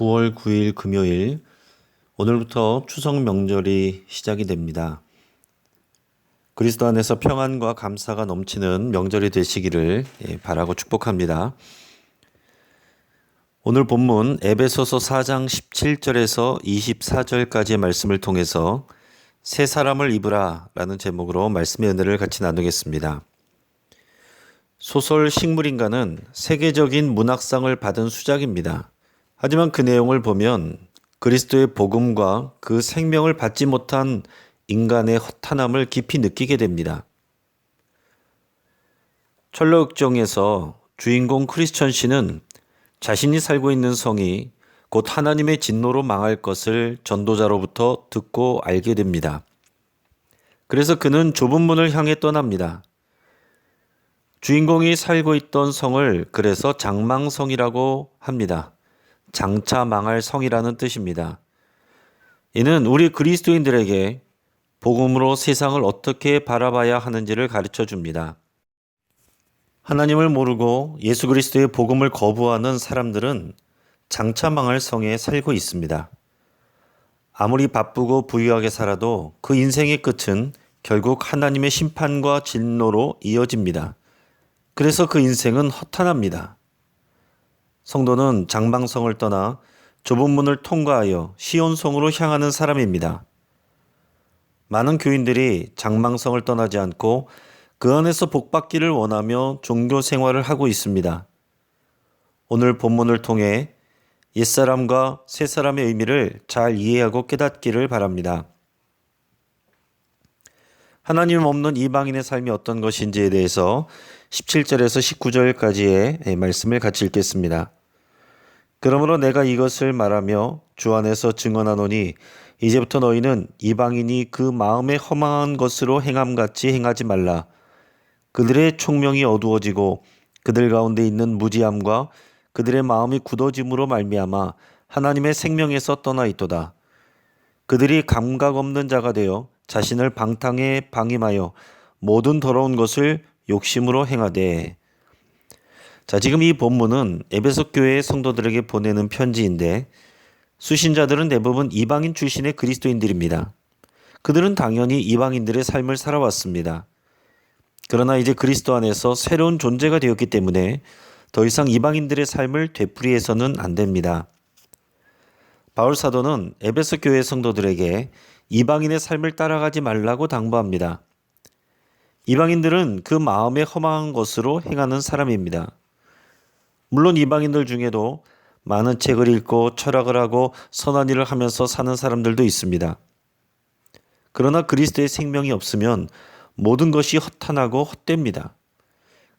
9월 9일 금요일, 오늘부터 추석 명절이 시작이 됩니다. 그리스도 안에서 평안과 감사가 넘치는 명절이 되시기를 바라고 축복합니다. 오늘 본문 에베소서 4장 17절에서 24절까지의 말씀을 통해서 새 사람을 입으라 라는 제목으로 말씀의 은혜를 같이 나누겠습니다. 소설 식물인간은 세계적인 문학상을 받은 수작입니다. 하지만 그 내용을 보면 그리스도의 복음과 그 생명을 받지 못한 인간의 허탄함을 깊이 느끼게 됩니다. 철로역정에서 주인공 크리스천 씨는 자신이 살고 있는 성이 곧 하나님의 진노로 망할 것을 전도자로부터 듣고 알게 됩니다. 그래서 그는 좁은 문을 향해 떠납니다. 주인공이 살고 있던 성을 그래서 장망성이라고 합니다. 장차 망할 성이라는 뜻입니다. 이는 우리 그리스도인들에게 복음으로 세상을 어떻게 바라봐야 하는지를 가르쳐 줍니다. 하나님을 모르고 예수 그리스도의 복음을 거부하는 사람들은 장차 망할 성에 살고 있습니다. 아무리 바쁘고 부유하게 살아도 그 인생의 끝은 결국 하나님의 심판과 진노로 이어집니다. 그래서 그 인생은 허탄합니다. 성도는 장망성을 떠나 좁은 문을 통과하여 시온성으로 향하는 사람입니다. 많은 교인들이 장망성을 떠나지 않고 그 안에서 복받기를 원하며 종교 생활을 하고 있습니다. 오늘 본문을 통해 옛사람과 새사람의 의미를 잘 이해하고 깨닫기를 바랍니다. 하나님 없는 이방인의 삶이 어떤 것인지에 대해서 17절에서 19절까지의 말씀을 같이 읽겠습니다. 그러므로 내가 이것을 말하며 주 안에서 증언하노니 이제부터 너희는 이방인이 그 마음에 허망한 것으로 행함같이 행하지 말라. 그들의 총명이 어두워지고 그들 가운데 있는 무지함과 그들의 마음이 굳어짐으로 말미암아 하나님의 생명에서 떠나 있도다. 그들이 감각 없는 자가 되어 자신을 방탕에 방임하여 모든 더러운 것을 욕심으로 행하되. 자, 지금 이 본문은 에베소 교회의 성도들에게 보내는 편지인데 수신자들은 대부분 이방인 출신의 그리스도인들입니다. 그들은 당연히 이방인들의 삶을 살아왔습니다. 그러나 이제 그리스도 안에서 새로운 존재가 되었기 때문에 더 이상 이방인들의 삶을 되풀이해서는 안 됩니다. 바울 사도는 에베소 교회 성도들에게 이방인의 삶을 따라가지 말라고 당부합니다. 이방인들은 그 마음에 허망한 것으로 행하는 사람입니다. 물론 이방인들 중에도 많은 책을 읽고 철학을 하고 선한 일을 하면서 사는 사람들도 있습니다. 그러나 그리스도의 생명이 없으면 모든 것이 허탄하고 헛됩니다.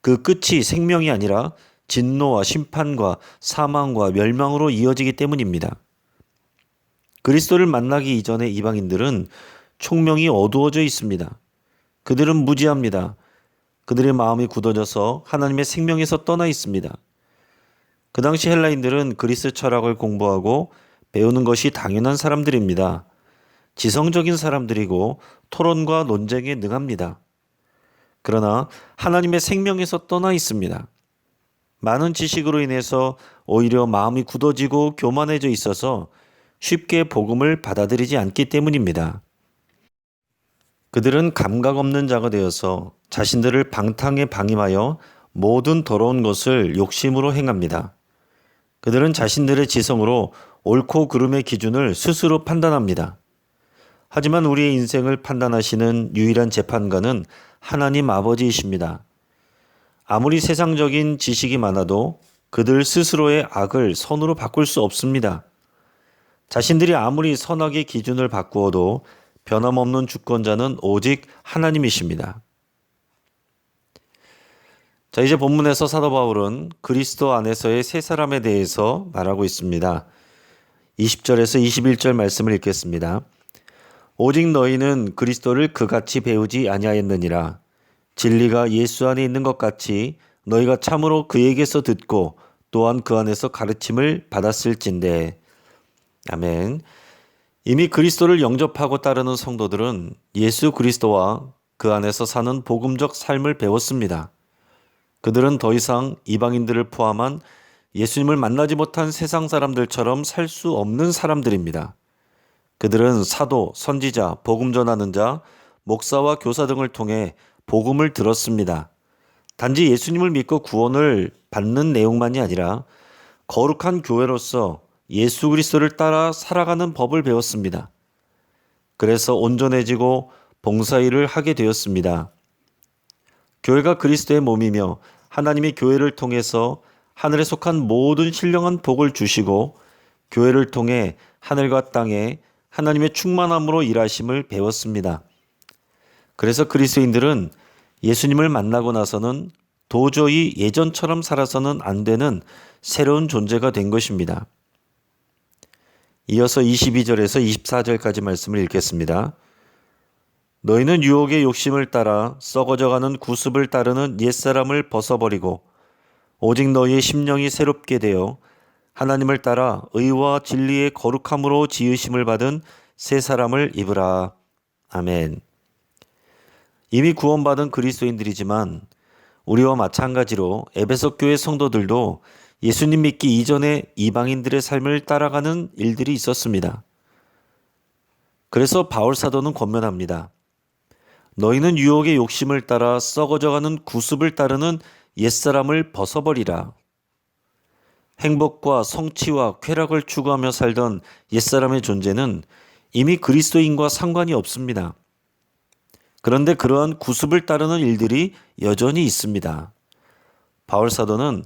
그 끝이 생명이 아니라 진노와 심판과 사망과 멸망으로 이어지기 때문입니다. 그리스도를 만나기 이전의 이방인들은 총명이 어두워져 있습니다. 그들은 무지합니다. 그들의 마음이 굳어져서 하나님의 생명에서 떠나 있습니다. 그 당시 헬라인들은 그리스 철학을 공부하고 배우는 것이 당연한 사람들입니다. 지성적인 사람들이고 토론과 논쟁에 능합니다. 그러나 하나님의 생명에서 떠나 있습니다. 많은 지식으로 인해서 오히려 마음이 굳어지고 교만해져 있어서 쉽게 복음을 받아들이지 않기 때문입니다. 그들은 감각 없는 자가 되어서 자신들을 방탕에 방임하여 모든 더러운 것을 욕심으로 행합니다. 그들은 자신들의 지성으로 옳고 그름의 기준을 스스로 판단합니다. 하지만 우리의 인생을 판단하시는 유일한 재판관은 하나님 아버지이십니다. 아무리 세상적인 지식이 많아도 그들 스스로의 악을 선으로 바꿀 수 없습니다. 자신들이 아무리 선악의 기준을 바꾸어도 변함없는 주권자는 오직 하나님이십니다. 자, 이제 본문에서 사도 바울은 그리스도 안에서의 새 사람에 대해서 말하고 있습니다. 20절에서 21절 말씀을 읽겠습니다. 오직 너희는 그리스도를 그같이 배우지 아니하였느니라. 진리가 예수 안에 있는 것 같이 너희가 참으로 그에게서 듣고 또한 그 안에서 가르침을 받았을진데. 아멘. 이미 그리스도를 영접하고 따르는 성도들은 예수 그리스도와 그 안에서 사는 복음적 삶을 배웠습니다. 그들은 더 이상 이방인들을 포함한 예수님을 만나지 못한 세상 사람들처럼 살 수 없는 사람들입니다. 그들은 사도, 선지자, 복음 전하는 자, 목사와 교사 등을 통해 복음을 들었습니다. 단지 예수님을 믿고 구원을 받는 내용만이 아니라 거룩한 교회로서 예수 그리스도를 따라 살아가는 법을 배웠습니다. 그래서 온전해지고 봉사일을 하게 되었습니다. 교회가 그리스도의 몸이며 하나님이 교회를 통해서 하늘에 속한 모든 신령한 복을 주시고 교회를 통해 하늘과 땅에 하나님의 충만함으로 일하심을 배웠습니다. 그래서 그리스도인들은 예수님을 만나고 나서는 도저히 예전처럼 살아서는 안 되는 새로운 존재가 된 것입니다. 이어서 22절에서 24절까지 말씀을 읽겠습니다. 너희는 유혹의 욕심을 따라 썩어져가는 구습을 따르는 옛사람을 벗어버리고 오직 너희의 심령이 새롭게 되어 하나님을 따라 의와 진리의 거룩함으로 지으심을 받은 새 사람을 입으라. 아멘. 이미 구원받은 그리스도인들이지만 우리와 마찬가지로 에베소 교회 성도들도 예수님 믿기 이전에 이방인들의 삶을 따라가는 일들이 있었습니다. 그래서 바울 사도는 권면합니다. 너희는 유혹의 욕심을 따라 썩어져가는 구습을 따르는 옛사람을 벗어버리라. 행복과 성취와 쾌락을 추구하며 살던 옛사람의 존재는 이미 그리스도인과 상관이 없습니다. 그런데 그러한 구습을 따르는 일들이 여전히 있습니다. 바울 사도는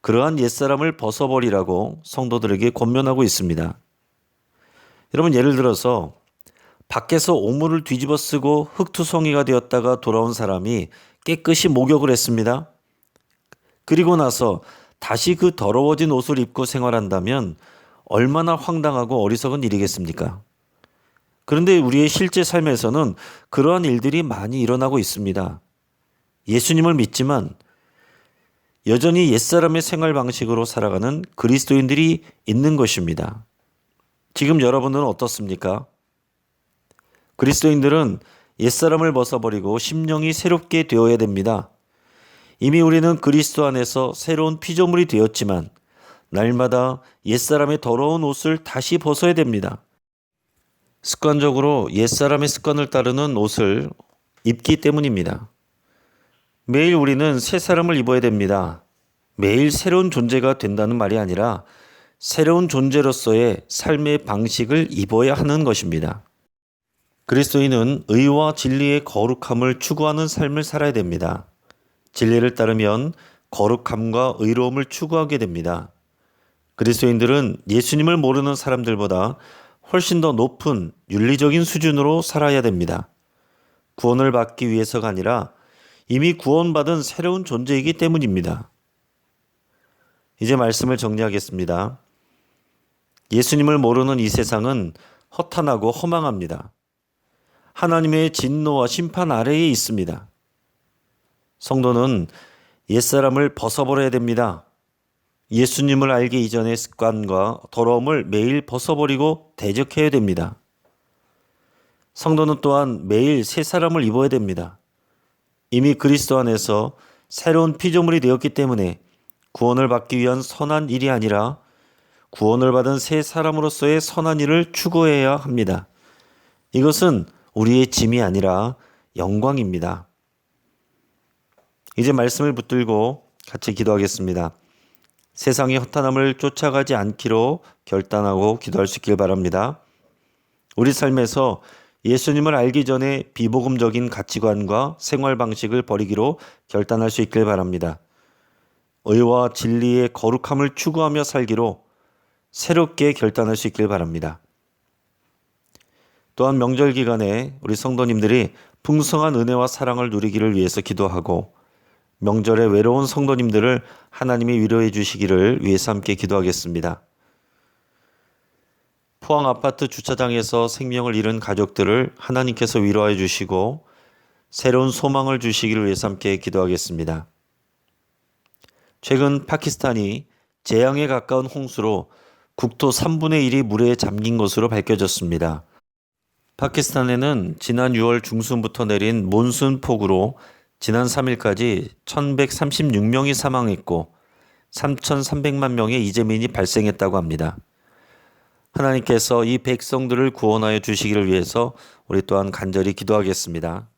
그러한 옛사람을 벗어버리라고 성도들에게 권면하고 있습니다. 여러분, 예를 들어서 밖에서 오물을 뒤집어 쓰고 흙투성이가 되었다가 돌아온 사람이 깨끗이 목욕을 했습니다. 그리고 나서 다시 그 더러워진 옷을 입고 생활한다면 얼마나 황당하고 어리석은 일이겠습니까? 그런데 우리의 실제 삶에서는 그러한 일들이 많이 일어나고 있습니다. 예수님을 믿지만 여전히 옛사람의 생활 방식으로 살아가는 그리스도인들이 있는 것입니다. 지금 여러분은 어떻습니까? 그리스도인들은 옛사람을 벗어버리고 심령이 새롭게 되어야 됩니다. 이미 우리는 그리스도 안에서 새로운 피조물이 되었지만 날마다 옛사람의 더러운 옷을 다시 벗어야 됩니다. 습관적으로 옛사람의 습관을 따르는 옷을 입기 때문입니다. 매일 우리는 새 사람을 입어야 됩니다. 매일 새로운 존재가 된다는 말이 아니라 새로운 존재로서의 삶의 방식을 입어야 하는 것입니다. 그리스도인은 의와 진리의 거룩함을 추구하는 삶을 살아야 됩니다. 진리를 따르면 거룩함과 의로움을 추구하게 됩니다. 그리스도인들은 예수님을 모르는 사람들보다 훨씬 더 높은 윤리적인 수준으로 살아야 됩니다. 구원을 받기 위해서가 아니라 이미 구원받은 새로운 존재이기 때문입니다. 이제 말씀을 정리하겠습니다. 예수님을 모르는 이 세상은 허탄하고 허망합니다. 하나님의 진노와 심판 아래에 있습니다. 성도는 옛사람을 벗어버려야 됩니다. 예수님을 알기 이전의 습관과 더러움을 매일 벗어버리고 대적해야 됩니다. 성도는 또한 매일 새 사람을 입어야 됩니다. 이미 그리스도 안에서 새로운 피조물이 되었기 때문에 구원을 받기 위한 선한 일이 아니라 구원을 받은 새 사람으로서의 선한 일을 추구해야 합니다. 이것은 우리의 짐이 아니라 영광입니다. 이제 말씀을 붙들고 같이 기도하겠습니다. 세상의 허탄함을 쫓아가지 않기로 결단하고 기도할 수 있길 바랍니다. 우리 삶에서 예수님을 알기 전에 비복음적인 가치관과 생활 방식을 버리기로 결단할 수 있길 바랍니다. 의와 진리의 거룩함을 추구하며 살기로 새롭게 결단할 수 있길 바랍니다. 또한 명절 기간에 우리 성도님들이 풍성한 은혜와 사랑을 누리기를 위해서 기도하고 명절에 외로운 성도님들을 하나님이 위로해 주시기를 위해서 함께 기도하겠습니다. 포항 아파트 주차장에서 생명을 잃은 가족들을 하나님께서 위로해 주시고 새로운 소망을 주시기를 위해서 함께 기도하겠습니다. 최근 파키스탄이 재앙에 가까운 홍수로 국토 3분의 1이 물에 잠긴 것으로 밝혀졌습니다. 파키스탄에는 지난 6월 중순부터 내린 몬순 폭우로 지난 3일까지 1136명이 사망했고 3,300만 명의 이재민이 발생했다고 합니다. 하나님께서 이 백성들을 구원하여 주시기를 위해서 우리 또한 간절히 기도하겠습니다.